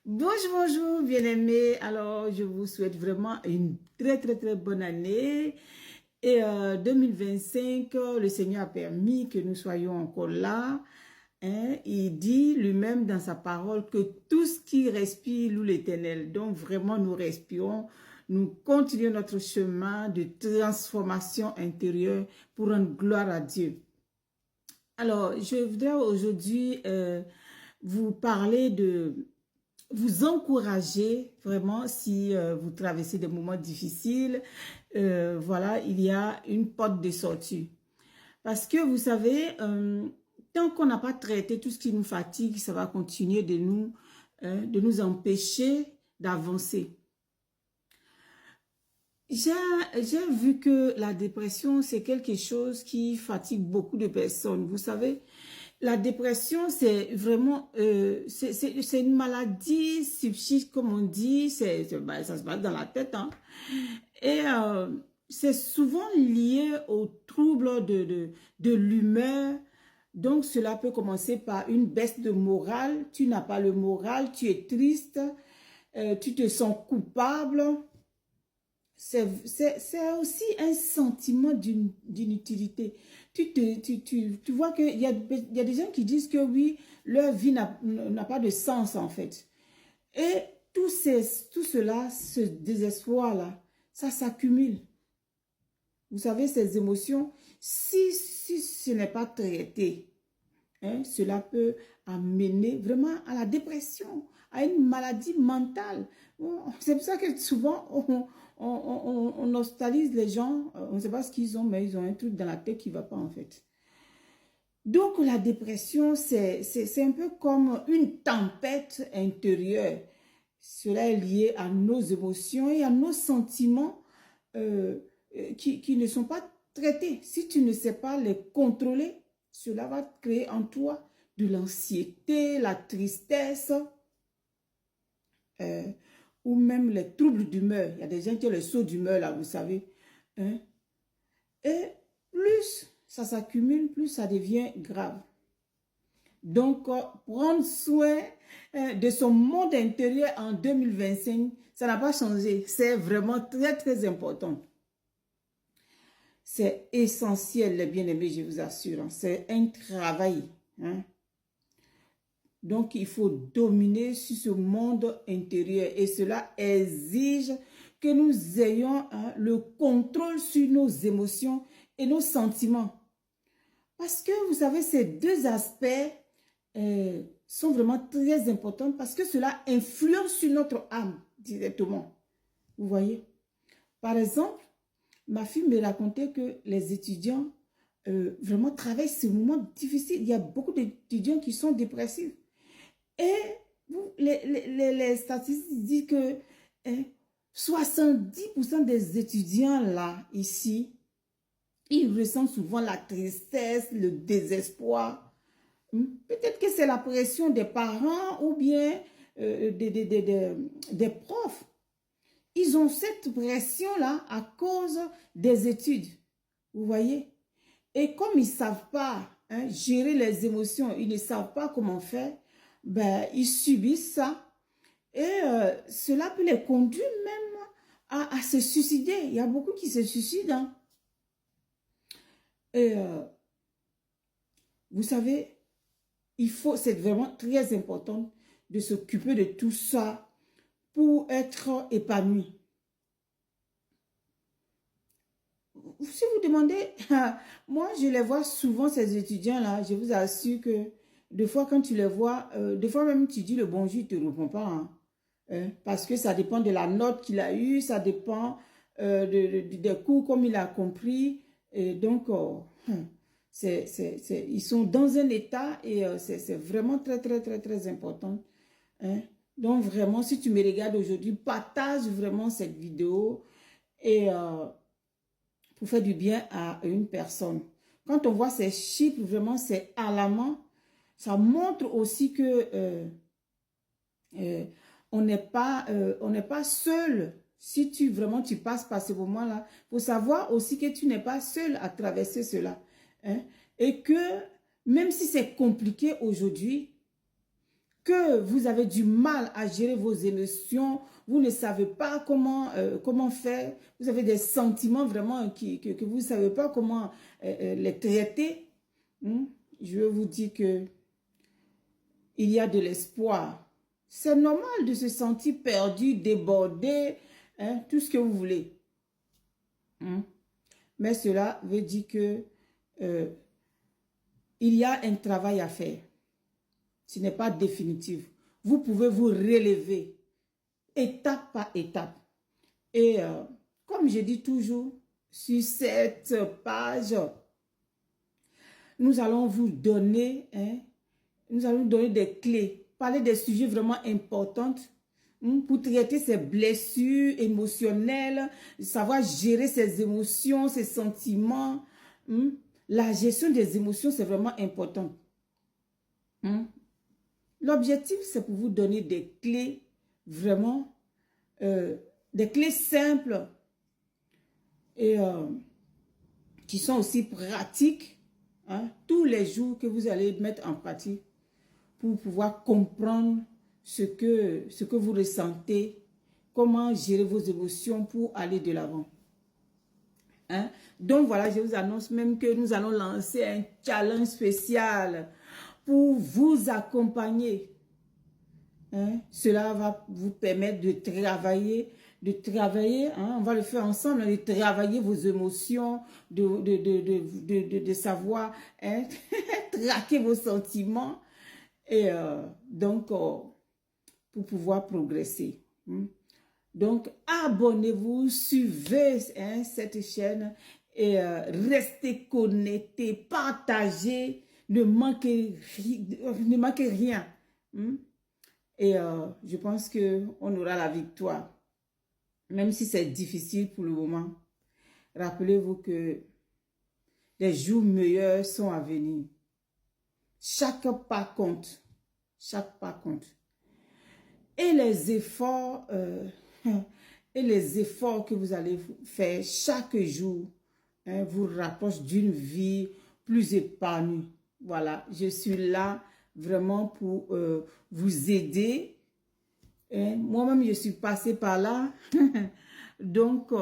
Bonjour, bonjour, bien-aimés. Alors, je vous souhaite vraiment une très bonne année. Et 2025, le Seigneur a permis que nous soyons encore là. Hein. Il dit lui-même dans sa parole que tout ce qui respire loue l'Éternel. Donc, vraiment, nous respirons. Nous continuons notre chemin de transformation intérieure pour rendre gloire à Dieu. Alors, je voudrais aujourd'hui vous parler vous encourager vraiment si vous traversez des moments difficiles. Voilà, il y a une porte de sortie. Parce que vous savez, tant qu'on n'a pas traité tout ce qui nous fatigue, ça va continuer de nous empêcher d'avancer. J'ai vu que la dépression, c'est quelque chose qui fatigue beaucoup de personnes. Vous savez, la dépression, c'est vraiment, c'est une maladie psychique, comme on dit, bah, ça se passe dans la tête, hein. Et c'est souvent lié aux troubles de l'humeur. Donc, cela peut commencer par une baisse de morale. Tu n'as pas le moral, tu es triste, tu te sens coupable. C'est aussi un sentiment d'inutilité. Tu vois qu'il y a des gens qui disent que oui, leur vie n'a pas de sens en fait. Et tout cela, ce désespoir-là, ça s'accumule. Vous savez, ces émotions, si ce n'est pas traité, hein, cela peut amener vraiment à la dépression, à une maladie mentale. Bon, c'est pour ça que souvent, on hospitalise les gens, on ne sait pas ce qu'ils ont, mais ils ont un truc dans la tête qui ne va pas en fait. Donc la dépression, c'est un peu comme une tempête intérieure. Cela est lié à nos émotions et à nos sentiments qui ne sont pas traités. Si tu ne sais pas les contrôler, cela va créer en toi de l'anxiété, la tristesse, ou même les troubles d'humeur. Il y a des gens qui ont les sauts d'humeur, là, vous savez. Hein? Et plus ça s'accumule, plus ça devient grave. Donc, prendre soin de son monde intérieur en 2025, ça n'a pas changé. C'est vraiment très important. C'est essentiel, les bien-aimés, je vous assure. Hein. C'est un travail. Hein. Donc, il faut dominer sur ce monde intérieur et cela exige que nous ayons hein, le contrôle sur nos émotions et nos sentiments. Parce que, vous savez, ces deux aspects sont vraiment très importants parce que cela influence sur notre âme directement. Vous voyez? Par exemple, ma fille me racontait que les étudiants vraiment travaillent ces moments difficiles. Il y a beaucoup d'étudiants qui sont dépressifs. Et les statistiques disent que 70% des étudiants là, ici, ils ressentent souvent la tristesse, le désespoir. Peut-être que c'est la pression des parents ou bien des profs. Ils ont cette pression-là à cause des études. Vous voyez? Et comme ils ne savent pas hein, gérer les émotions, ils ne savent pas comment faire, ben, ils subissent ça. Et cela peut les conduire même à se suicider. Il y a beaucoup qui se suicident. Hein. Et vous savez, c'est vraiment très important de s'occuper de tout ça pour être épanoui. Si vous demandez, moi je les vois souvent ces étudiants-là, je vous assure que des fois quand tu les vois, des fois même tu dis le bonjour, il ne te répond pas. Hein, parce que ça dépend de la note qu'il a eue, ça dépend des cours comme il a compris. Et donc, ils sont dans un état et c'est vraiment très important. Hein. Donc vraiment, si tu me regardes aujourd'hui, partage vraiment cette vidéo et pour faire du bien à une personne. Quand on voit ces chiffres, vraiment c'est alarmant. Ça montre aussi que on n'est pas seul. Si tu passes par ce moment-là, il faut savoir aussi que tu n'es pas seul à traverser cela. Hein? Et que même si c'est compliqué aujourd'hui, que vous avez du mal à gérer vos émotions, vous ne savez pas comment faire, vous avez des sentiments vraiment que vous ne savez pas comment les traiter, je vous dis que il y a de l'espoir. C'est normal de se sentir perdu, débordé, tout ce que vous voulez. Mais cela veut dire que il y a un travail à faire. Ce n'est pas définitif. Vous pouvez vous relever étape par étape. Et comme je dis toujours, sur cette page, nous allons vous donner, des clés, parler des sujets vraiment importants pour traiter ces blessures émotionnelles, savoir gérer ses émotions, ses sentiments. La gestion des émotions, c'est vraiment important. L'objectif, c'est pour vous donner des clés vraiment, des clés simples et qui sont aussi pratiques, tous les jours que vous allez mettre en pratique pour pouvoir comprendre ce que vous ressentez, comment gérer vos émotions pour aller de l'avant. Donc voilà, je vous annonce même que nous allons lancer un challenge spécial pour vous accompagner. Cela va vous permettre de travailler, on va le faire ensemble, de travailler vos émotions, de savoir traquer vos sentiments et donc pour pouvoir progresser. Donc, abonnez-vous, suivez cette chaîne et restez connectés, partagez, ne manquez rien. Et je pense qu'on aura la victoire. Même si c'est difficile pour le moment, rappelez-vous que les jours meilleurs sont à venir. Chaque pas compte. Chaque pas compte. Et les efforts que vous allez faire chaque jour vous rapprochent d'une vie plus épanouie. Voilà, je suis là vraiment pour vous aider. Moi-même, je suis passée par là. Donc,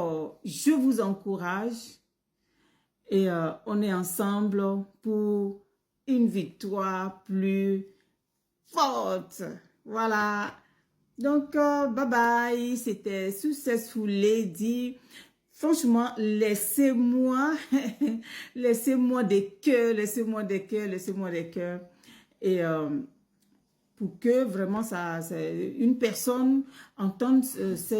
je vous encourage et on est ensemble pour une victoire plus forte. Voilà. Donc, bye bye, c'était Successful Lady. Franchement, laissez-moi des cœurs, laissez-moi des cœurs. Et pour que vraiment une personne entende ce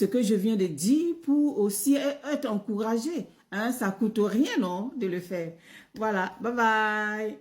que je viens de dire pour aussi être encouragée. Ça coûte rien, non, de le faire. Voilà, bye bye.